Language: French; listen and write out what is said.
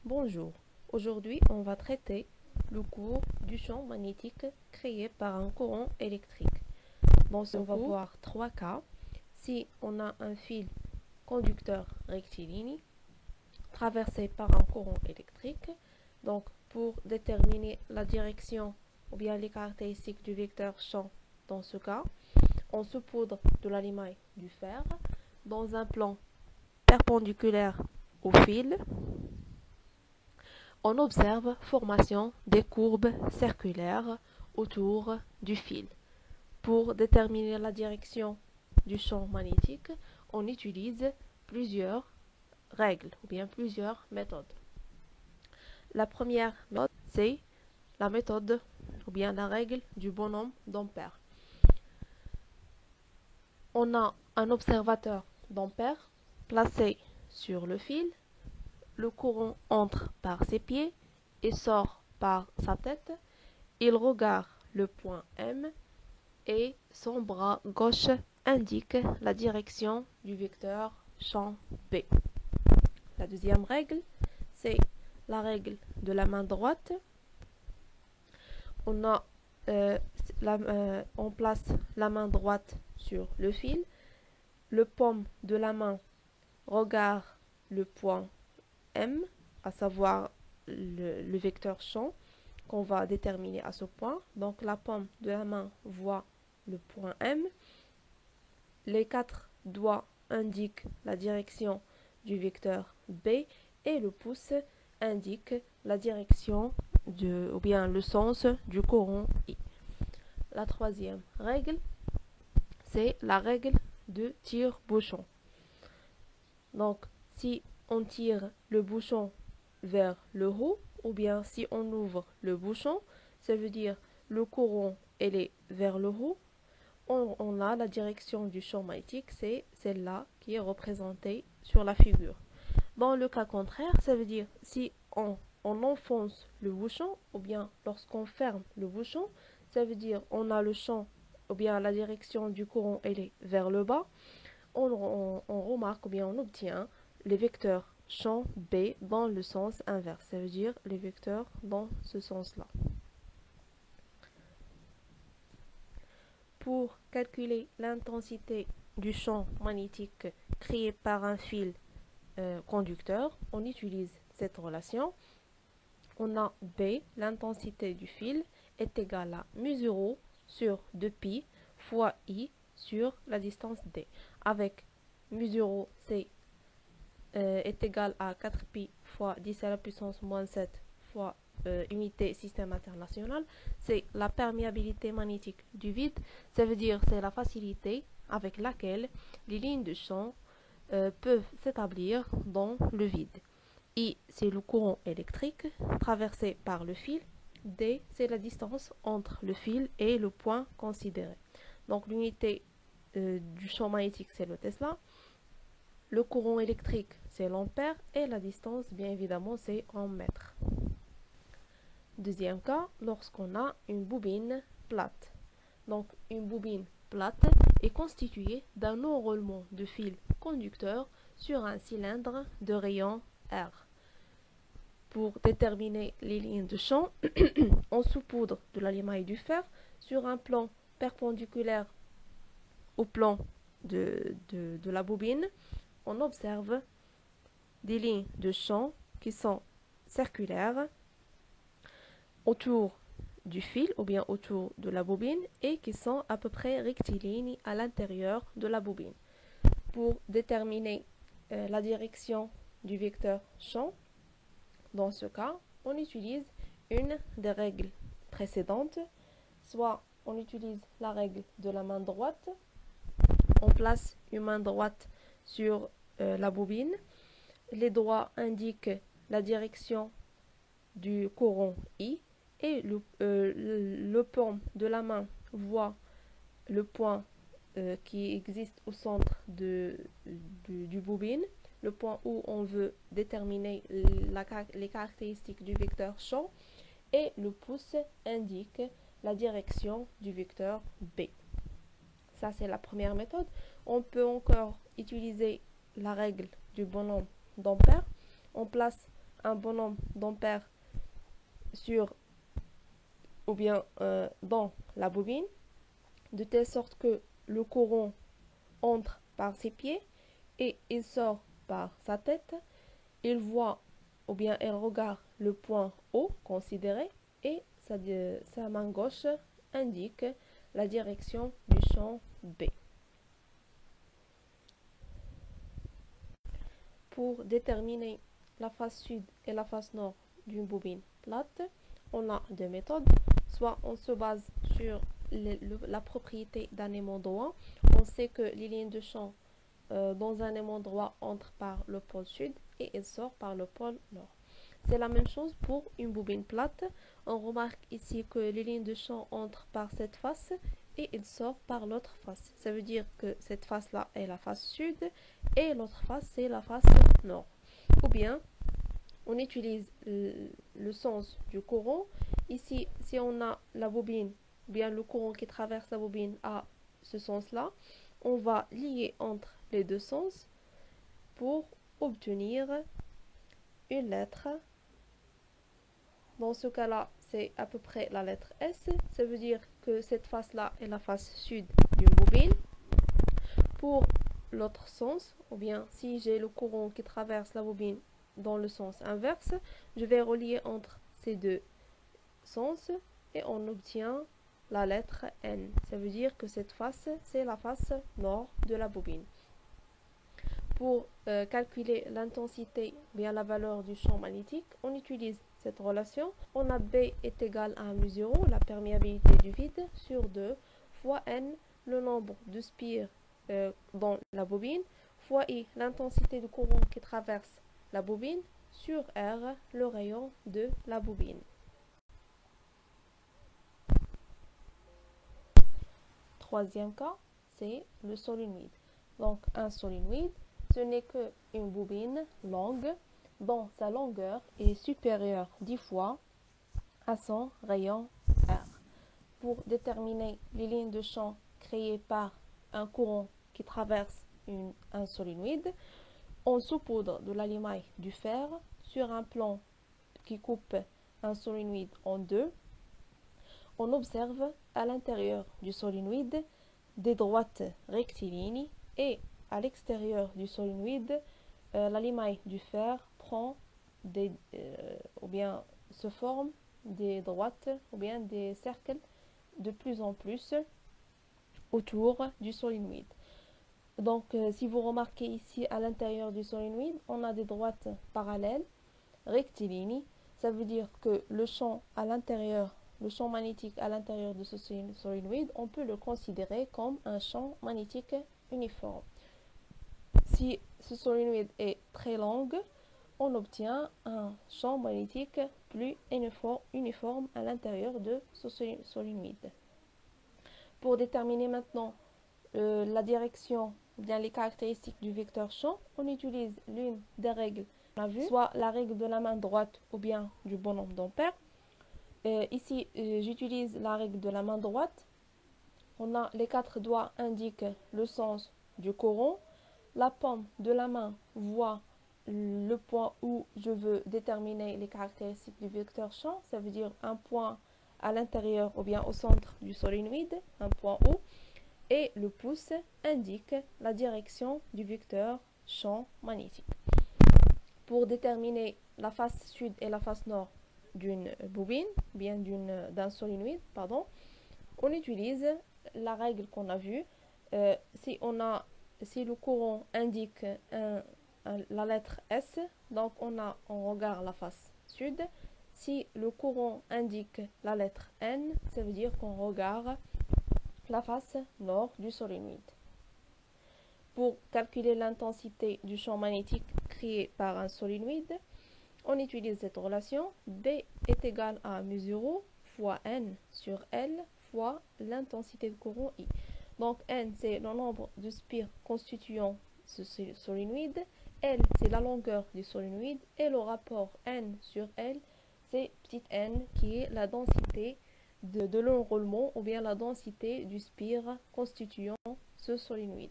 Bonjour, aujourd'hui on va traiter le cours du champ magnétique créé par un courant électrique. Dans ce cours, on va voir trois cas. Si on a un fil conducteur rectiligne traversé par un courant électrique, donc pour déterminer la direction ou bien les caractéristiques du vecteur champ dans ce cas, on saupoudre de la limaille du fer dans un plan perpendiculaire au fil. On observe formation des courbes circulaires autour du fil. Pour déterminer la direction du champ magnétique, on utilise plusieurs règles ou bien plusieurs méthodes. La première méthode, c'est la méthode ou bien la règle du bonhomme d'Ampère. On a un observateur d'Ampère placé sur le fil. Le courant entre par ses pieds et sort par sa tête. Il regarde le point M et son bras gauche indique la direction du vecteur champ B. La deuxième règle, c'est la règle de la main droite. On place la main droite sur le fil. Le paume de la main regarde le point M, à savoir le vecteur champ qu'on va déterminer à ce point. Donc la paume de la main voit le point M. Les quatre doigts indiquent la direction du vecteur B et le pouce indique la direction ou bien le sens du courant I. La troisième règle, c'est la règle de tire-bouchon. Donc si on tire le bouchon vers le haut, ou bien si on ouvre le bouchon, ça veut dire le courant elle est vers le haut. On a la direction du champ magnétique, c'est celle-là qui est représentée sur la figure. Dans le cas contraire, ça veut dire si on enfonce le bouchon, ou bien lorsqu'on ferme le bouchon, ça veut dire on a le champ, ou bien la direction du courant elle est vers le bas. On remarque, ou bien on obtient les vecteurs champ B dans le sens inverse, ça veut dire les vecteurs dans ce sens-là. Pour calculer l'intensité du champ magnétique créé par un fil conducteur, on utilise cette relation. On a B, l'intensité du fil, est égale à mu0 sur 2pi fois I sur la distance D. Avec mu0, est égal à 4pi fois 10 à la puissance moins 7 fois unité système international. C'est la perméabilité magnétique du vide. Ça veut dire c'est la facilité avec laquelle les lignes de champ peuvent s'établir dans le vide. I, c'est le courant électrique traversé par le fil. D, c'est la distance entre le fil et le point considéré. Donc l'unité du champ magnétique, c'est le Tesla. Le courant électrique, c'est l'ampère. Et la distance, bien évidemment, c'est en mètres. Deuxième cas, lorsqu'on a une bobine plate. Donc une bobine plate est constituée d'un enroulement de fil conducteur sur un cylindre de rayon R. Pour déterminer les lignes de champ, on saupoudre de la limaille du fer sur un plan perpendiculaire au plan de la bobine. On observe des lignes de champ qui sont circulaires autour du fil ou bien autour de la bobine et qui sont à peu près rectilignes à l'intérieur de la bobine. Pour déterminer la direction du vecteur champ, dans ce cas, on utilise une des règles précédentes. Soit on utilise la règle de la main droite, on place une main droite sur la bobine, les doigts indiquent la direction du courant I et le paume de la main voit le point qui existe au centre du bobine, le point où on veut déterminer les caractéristiques du vecteur champ, et le pouce indique la direction du vecteur B. Ça, c'est la première méthode. On peut encore utiliser la règle du bonhomme d'Ampère. On place un bonhomme d'ampère sur ou bien dans la bobine, de telle sorte que le courant entre par ses pieds et il sort par sa tête. Il voit ou bien elle regarde le point O considéré et sa main gauche indique la direction du champ B. Pour déterminer la face sud et la face nord d'une bobine plate, on a deux méthodes. Soit on se base sur la propriété d'un aimant droit. On sait que les lignes de champ dans un aimant droit entrent par le pôle sud et elles sortent par le pôle nord. C'est la même chose pour une bobine plate. On remarque ici que les lignes de champ entrent par cette face et elles sortent par l'autre face. Ça veut dire que cette face-là est la face sud et l'autre face c'est la face nord. Ou bien on utilise le sens du courant. Ici, si on a la bobine, ou bien le courant qui traverse la bobine à ce sens-là, on va lier entre les deux sens pour obtenir une lettre. Dans ce cas-là, c'est à peu près la lettre S. Ça veut dire que cette face-là est la face sud d'une bobine. Pour l'autre sens, ou bien si j'ai le courant qui traverse la bobine dans le sens inverse, je vais relier entre ces deux sens et on obtient la lettre N. Ça veut dire que cette face, c'est la face nord de la bobine. Pour calculer l'intensité, bien la valeur du champ magnétique, on utilise cette relation. On a B est égal à mu0, la perméabilité du vide, sur 2, fois N, le nombre de spires dans la bobine, fois I, l'intensité du courant qui traverse la bobine, sur R, le rayon de la bobine. Troisième cas, c'est le solénoïde. Donc un solénoïde, ce n'est qu'une bobine longue dont sa longueur est supérieure 10 fois à son rayon R. Pour déterminer les lignes de champ créées par un courant qui traverse un solénoïde, on saupoudre de l'allimaille du fer sur un plan qui coupe un solénoïde en deux. On observe à l'intérieur du solénoïde des droites rectilignes et à l'extérieur du solénoïde, l'allimaille du fer prend ou bien se forme des droites ou bien des cercles de plus en plus autour du solénoïde. Donc, si vous remarquez ici à l'intérieur du solénoïde, on a des droites parallèles, rectilignes. Ça veut dire que le champ à l'intérieur, le champ magnétique à l'intérieur de ce solénoïde, on peut le considérer comme un champ magnétique uniforme. Si ce solénoïde est très long, on obtient un champ magnétique plus uniforme à l'intérieur de ce solénoïde. Pour déterminer maintenant la direction, bien les caractéristiques du vecteur champ, on utilise l'une des règles qu'on a vues, soit la règle de la main droite ou bien du bonhomme d'ampère. Ici, j'utilise la règle de la main droite. On a les quatre doigts indiquent le sens du courant. La paume de la main voit le point où je veux déterminer les caractéristiques du vecteur champ. Ça veut dire un point à l'intérieur ou bien au centre du solénoïde, un point O. Et le pouce indique la direction du vecteur champ magnétique. Pour déterminer la face sud et la face nord d'une bobine, bien d'un solénoïde, on utilise la règle qu'on a vue. Si le courant indique la lettre S, donc on regarde la face sud. Si le courant indique la lettre N, ça veut dire qu'on regarde la face nord du solénoïde. Pour calculer l'intensité du champ magnétique créé par un solénoïde, on utilise cette relation. B est égal à mu0 fois N sur L fois l'intensité de courant I. Donc N, c'est le nombre de spires constituant ce solénoïde. L, c'est la longueur du solénoïde. Et le rapport N sur L, c'est petit n qui est la densité de l'enroulement ou bien la densité du spire constituant ce solénoïde.